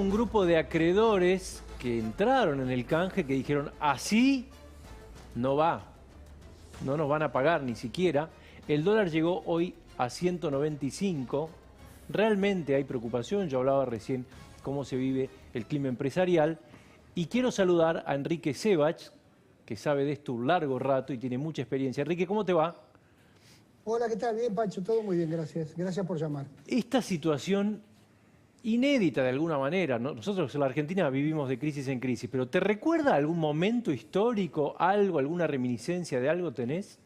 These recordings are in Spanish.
un grupo de acreedores que entraron en el canje que dijeron, así no va, no nos van a pagar ni siquiera. El dólar llegó hoy a 195. Realmente hay preocupación, yo hablaba recién cómo se vive el clima empresarial. Y quiero saludar a Enrique Sebach, que sabe de esto un largo rato y tiene mucha experiencia. Enrique, ¿cómo te va? Hola, ¿qué tal? Bien, Pancho, todo muy bien, gracias. Gracias por llamar. Esta situación inédita de alguna manera, ¿no? Nosotros en la Argentina vivimos de crisis en crisis, pero ¿te recuerda algún momento histórico, algo, alguna reminiscencia de algo tenés?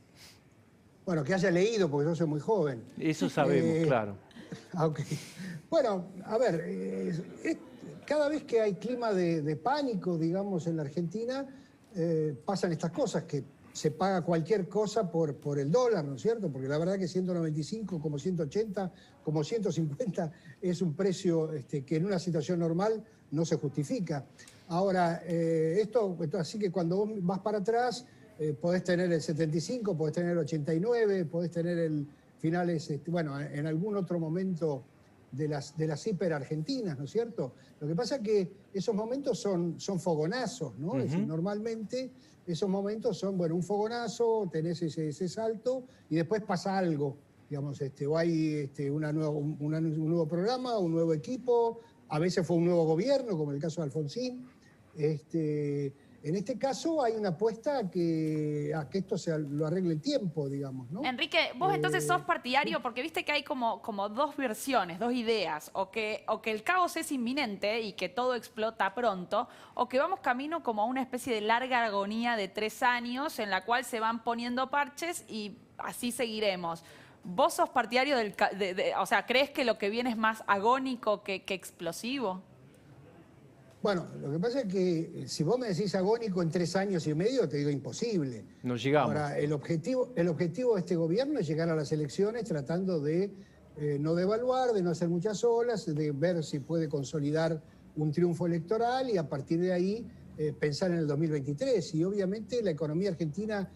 Bueno, que haya leído, porque yo soy muy joven. Eso sabemos, claro. Ok. Bueno, a ver, cada vez que hay clima de pánico, digamos, en la Argentina, pasan estas cosas, que se paga cualquier cosa por el dólar, ¿no es cierto? Porque la verdad que 195, como 180, como 150, es un precio que en una situación normal no se justifica. Ahora, así que cuando vos vas para atrás, podés tener el 75, podés tener el 89, podés tener el finales, bueno, en algún otro momento de las hiperargentinas, ¿no es cierto? Lo que pasa es que esos momentos son fogonazos, ¿no? Es decir, normalmente esos momentos son, bueno, un fogonazo, tenés ese salto y después pasa algo, digamos, o hay un nuevo programa, un nuevo equipo, a veces fue un nuevo gobierno, como el caso de Alfonsín. En este caso hay una apuesta a que esto lo arregle el tiempo, digamos, ¿no? Enrique, vos entonces sos partidario, porque viste que hay como dos versiones, dos ideas, o que el caos es inminente y que todo explota pronto, o que vamos camino como a una especie de larga agonía de 3 años en la cual se van poniendo parches y así seguiremos. ¿Vos sos partidario o sea, crees que lo que viene es más agónico que explosivo? Bueno, lo que pasa es que si vos me decís agónico en 3 años y medio, te digo imposible. No llegamos. Ahora, el objetivo de este gobierno es llegar a las elecciones tratando de no devaluar, de no hacer muchas olas, de ver si puede consolidar un triunfo electoral y a partir de ahí pensar en el 2023. Y obviamente la economía argentina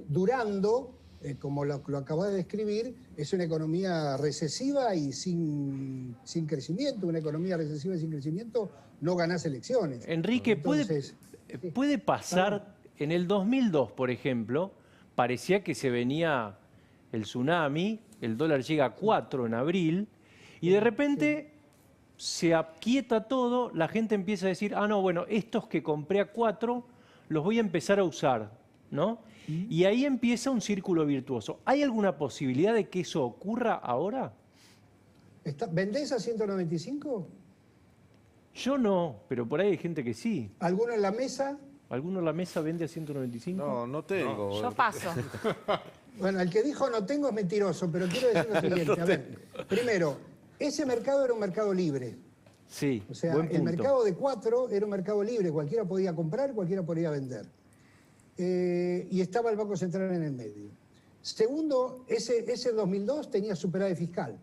durando, como lo acabas de describir, es una economía recesiva y sin crecimiento. Una economía recesiva y sin crecimiento no ganás elecciones. Enrique, Entonces, ¿puede pasar, en el 2002, por ejemplo, parecía que se venía el tsunami, el dólar llega a 4 en abril, y de repente se aquieta todo, la gente empieza a decir, ah, no, bueno, estos que compré a 4 los voy a empezar a usar, ¿no? Y ahí empieza un círculo virtuoso. ¿Hay alguna posibilidad de que eso ocurra ahora? ¿Vendés a 195? Yo no, pero por ahí hay gente que sí. ¿Alguno en la mesa? ¿Alguno en la mesa vende a 195? No, no tengo. No, yo paso. Bueno, el que dijo no tengo es mentiroso, pero quiero decir lo siguiente. A ver, primero, ese mercado era un mercado libre. Sí, O sea, buen el punto. mercado de 4 era un mercado libre. Cualquiera podía comprar, cualquiera podía vender. Y estaba el Banco Central en el medio. Segundo, ese 2002 tenía superávit fiscal.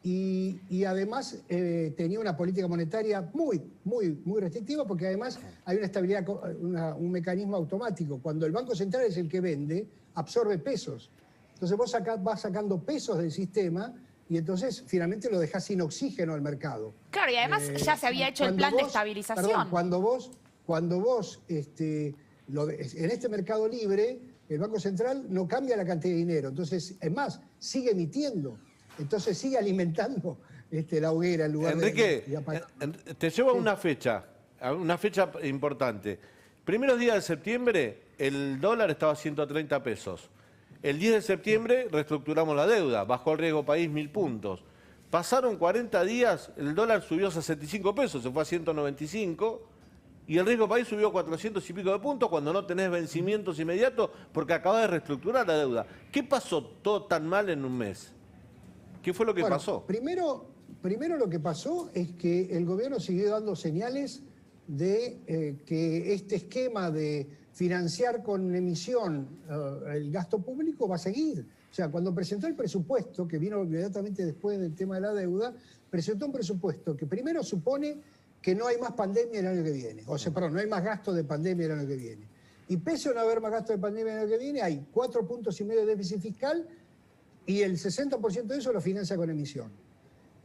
Y además tenía una política monetaria muy restrictiva, porque además hay una estabilidad, un mecanismo automático. Cuando el Banco Central es el que vende, absorbe pesos. Entonces vos vas sacando pesos del sistema y entonces finalmente lo dejás sin oxígeno al mercado. Claro, y además ya se había hecho el plan de estabilización. Perdón, cuando vos en este mercado libre, el Banco Central no cambia la cantidad de dinero. Entonces, es más, sigue emitiendo. Entonces sigue alimentando la hoguera en lugar Enrique, de te llevo a una fecha importante. Primeros días de septiembre, el dólar estaba a 130 pesos. El 10 de septiembre reestructuramos la deuda, bajó el riesgo país 1000 puntos. Pasaron 40 días, el dólar subió a 65 pesos, se fue a 195, y el riesgo país subió 400 y pico de puntos cuando no tenés vencimientos inmediatos porque acabas de reestructurar la deuda. ¿Qué pasó todo tan mal en un mes? ¿Qué fue lo que pasó? Primero lo que pasó es que el gobierno siguió dando señales de que este esquema de financiar con emisión el gasto público va a seguir. O sea, cuando presentó el presupuesto, que vino inmediatamente después del tema de la deuda, presentó un presupuesto que primero supone que no hay más pandemia el año que viene. O sea, perdón, no hay más gasto de pandemia el año que viene. Y pese a no haber más gasto de pandemia el año que viene, hay 4,5 puntos de déficit fiscal y el 60% de eso lo financia con emisión.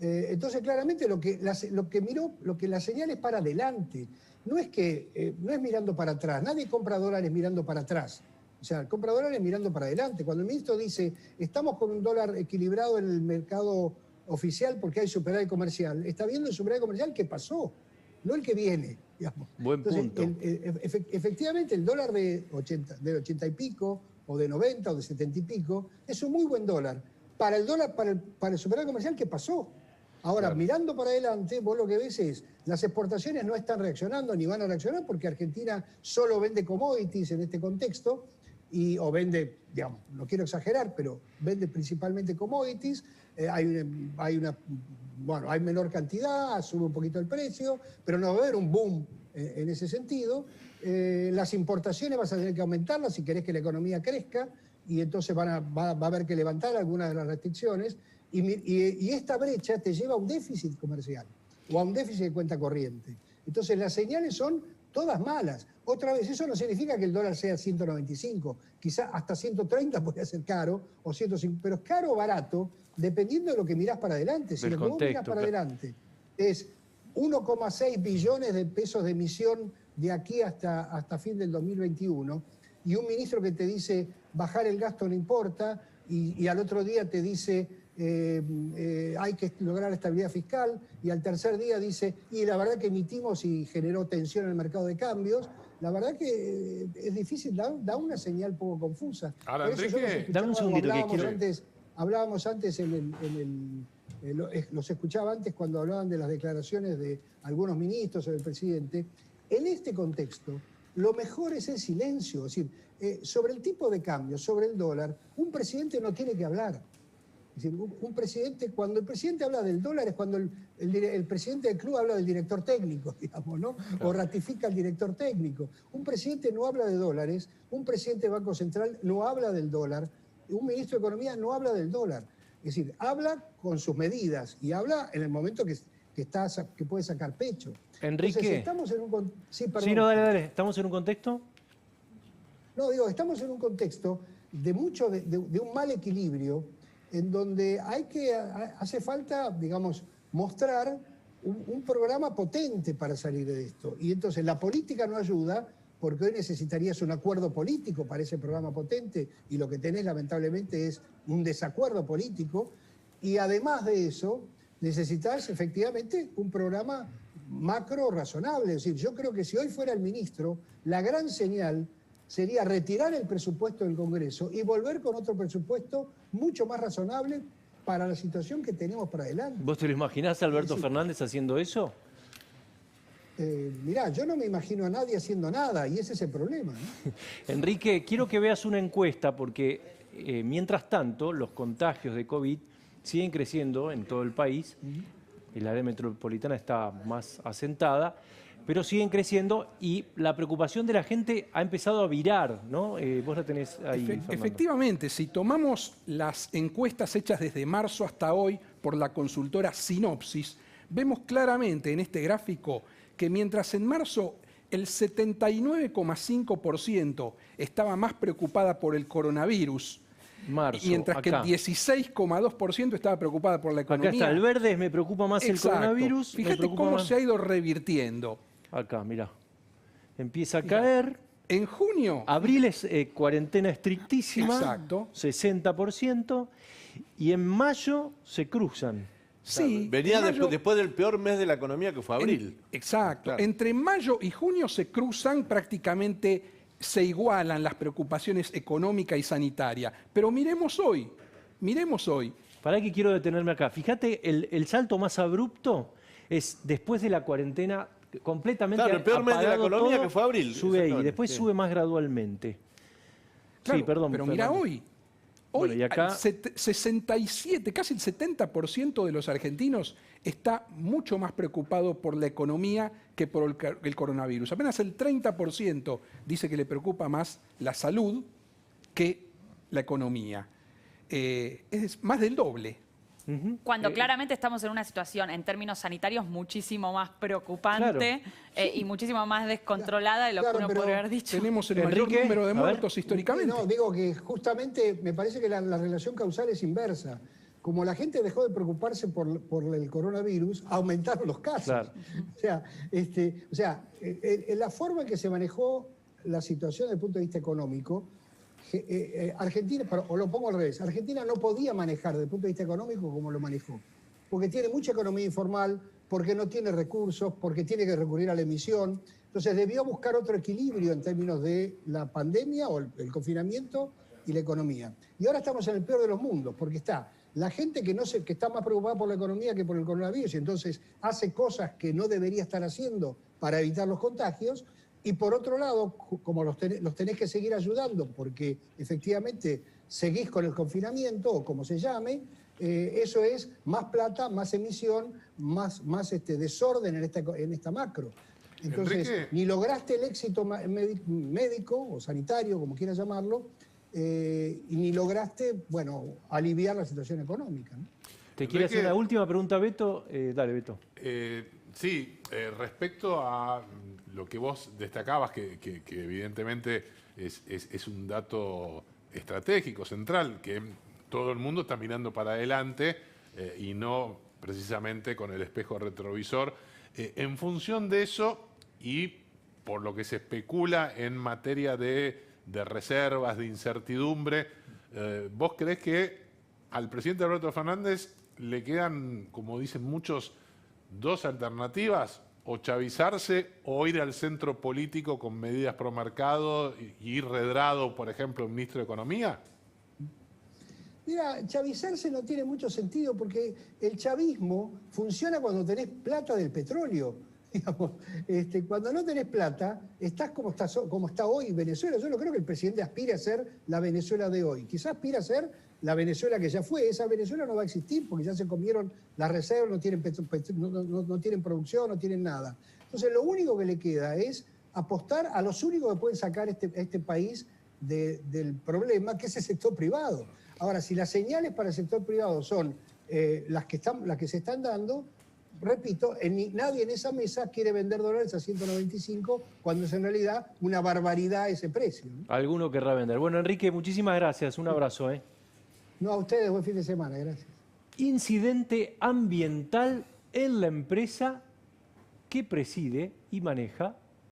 Entonces, claramente lo que la señal es para adelante. No es mirando para atrás. Nadie compra dólares mirando para atrás. O sea, compra dólares mirando para adelante. Cuando el ministro dice, estamos con un dólar equilibrado en el mercado oficial porque hay superávit comercial, está viendo el superávit comercial que pasó, no el que viene, digamos. Buen punto. Efectivamente, el dólar del 80 y pico, o de 90, o de 70 y pico, es un muy buen dólar. Para el superávit comercial que pasó. Ahora, claro, mirando para adelante, vos lo que ves es, las exportaciones no están reaccionando ni van a reaccionar porque Argentina solo vende commodities en este contexto, o vende, digamos, no quiero exagerar, pero vende principalmente commodities, hay menor cantidad, sube un poquito el precio, pero no va a haber un boom en ese sentido. Las importaciones vas a tener que aumentarlas si querés que la economía crezca, y entonces va a haber que levantar algunas de las restricciones, y esta brecha te lleva a un déficit comercial o a un déficit de cuenta corriente. Entonces las señales son todas malas. Otra vez, eso no significa que el dólar sea 195, quizás hasta 130 podría ser caro, o 105, pero es caro o barato, dependiendo de lo que mirás para adelante. Si lo que vos mirás para adelante es 1,6 billones de pesos de emisión de aquí hasta fin del 2021, y un ministro que te dice bajar el gasto no importa, y al otro día te dice hay que lograr estabilidad fiscal, y al tercer día dice, y la verdad que emitimos y generó tensión en el mercado de cambios, la verdad que es difícil, da una señal poco confusa. Ahora, Enrique, dame un segundito que quiero... Hablábamos antes los escuchaba antes cuando hablaban de las declaraciones de algunos ministros o del presidente. En este contexto, lo mejor es el silencio. Es decir, sobre el tipo de cambio, sobre el dólar, un presidente no tiene que hablar. Es decir, cuando el presidente habla del dólar es cuando el presidente del club habla del director técnico, digamos, ¿no? Claro. O ratifica al director técnico. Un presidente no habla de dólares, un presidente del Banco Central no habla del dólar, un ministro de Economía no habla del dólar. Es decir, habla con sus medidas y habla en el momento que puede sacar pecho. Enrique. Entonces, estamos en un... Sí, perdón. Sí, no, dale. ¿Estamos en un contexto? No, digo, estamos en un contexto de un mal equilibrio en donde hace falta, digamos, mostrar un programa potente para salir de esto. Y entonces la política no ayuda, porque hoy necesitarías un acuerdo político para ese programa potente, y lo que tenés lamentablemente es un desacuerdo político, y además de eso necesitas efectivamente un programa macro razonable. Es decir, yo creo que si hoy fuera el ministro, la gran señal sería retirar el presupuesto del Congreso y volver con otro presupuesto mucho más razonable para la situación que tenemos para adelante. ¿Vos te lo imaginás a Alberto Fernández haciendo eso? Mirá, yo no me imagino a nadie haciendo nada, y ese es el problema, ¿no? Enrique, quiero que veas una encuesta, porque mientras tanto los contagios de COVID siguen creciendo en todo el país. El área metropolitana está más asentada, pero siguen creciendo, y la preocupación de la gente ha empezado a virar, ¿no? Vos la tenés ahí, Fernando. Efectivamente, si tomamos las encuestas hechas desde marzo hasta hoy por la consultora Sinopsis, vemos claramente en este gráfico que mientras en marzo el 79,5% estaba más preocupada por el coronavirus, mientras acá, que el 16,2% estaba preocupada por la economía. Acá está, el verde me preocupa más. Exacto. El coronavirus. Fíjate cómo se ha ido revirtiendo. Acá, mirá. Empieza a caer. En junio. Abril es cuarentena estrictísima. Exacto. 60%. Y en mayo se cruzan. Sí. Venía después del peor mes de la economía, que fue abril. Exacto. Claro. Entre mayo y junio se cruzan, prácticamente se igualan las preocupaciones económica y sanitaria. Pero miremos hoy. Pará que quiero detenerme acá. Fíjate, el salto más abrupto es después de la cuarentena completamente. Claro, el peor mes de la economía, todo, que fue abril. Sube ahí, después sube más gradualmente. Claro, sí, perdón. Pero mira hoy. Hoy, bueno, y acá... 67, casi el 70% de los argentinos está mucho más preocupado por la economía que por el coronavirus. Apenas el 30% dice que le preocupa más la salud que la economía. Es más del doble. Cuando claramente estamos en una situación en términos sanitarios muchísimo más preocupante, y muchísimo más descontrolada de lo que uno podría haber dicho. Tenemos el mayor número de muertos históricamente. No, digo que justamente me parece que la relación causal es inversa. como la gente dejó de preocuparse por el coronavirus, aumentaron los casos. Claro. La forma en que se manejó la situación desde el punto de vista económico, Argentina, o lo pongo al revés, Argentina no podía manejar desde el punto de vista económico como lo manejó, porque tiene mucha economía informal, porque no tiene recursos, porque tiene que recurrir a la emisión. Entonces debió buscar otro equilibrio en términos de la pandemia o el confinamiento y la economía. Y ahora estamos en el peor de los mundos, porque está la gente que está más preocupada por la economía que por el coronavirus, y entonces hace cosas que no debería estar haciendo para evitar los contagios, y por otro lado, como los tenés que seguir ayudando, porque efectivamente seguís con el confinamiento, o como se llame, eso es más plata, más emisión, más desorden en esta macro. Entonces, Enrique, ni lograste el éxito médico o sanitario, como quieras llamarlo, y ni lograste, aliviar la situación económica, ¿no? ¿Te quiere hacer Enrique, una última pregunta, Beto? Dale, Beto. Respecto a lo que vos destacabas, que evidentemente es un dato estratégico, central, que todo el mundo está mirando para adelante y no precisamente con el espejo retrovisor. En función de eso y por lo que se especula en materia de reservas, de incertidumbre, ¿vos creés que al presidente Alberto Fernández le quedan, como dicen muchos, dos alternativas? O chavizarse o ir al centro político con medidas pro mercado y ir redrado, por ejemplo, el ministro de Economía? Mira, chavizarse no tiene mucho sentido porque el chavismo funciona cuando tenés plata del petróleo. Digamos, cuando no tenés plata, estás como está hoy Venezuela. Yo no creo que el presidente aspire a ser la Venezuela de hoy. Quizás aspira a ser la Venezuela que ya fue. Esa Venezuela no va a existir porque ya se comieron las reservas, no tienen producción, no tienen nada. Entonces, lo único que le queda es apostar a los únicos que pueden sacar este país del problema, que es el sector privado. Ahora, si las señales para el sector privado son las que se están dando, repito, nadie en esa mesa quiere vender dólares a 195 cuando es en realidad una barbaridad ese precio, ¿no? Alguno querrá vender. Bueno, Enrique, muchísimas gracias. Un abrazo. No, a ustedes, buen fin de semana, gracias. Incidente ambiental en la empresa que preside y maneja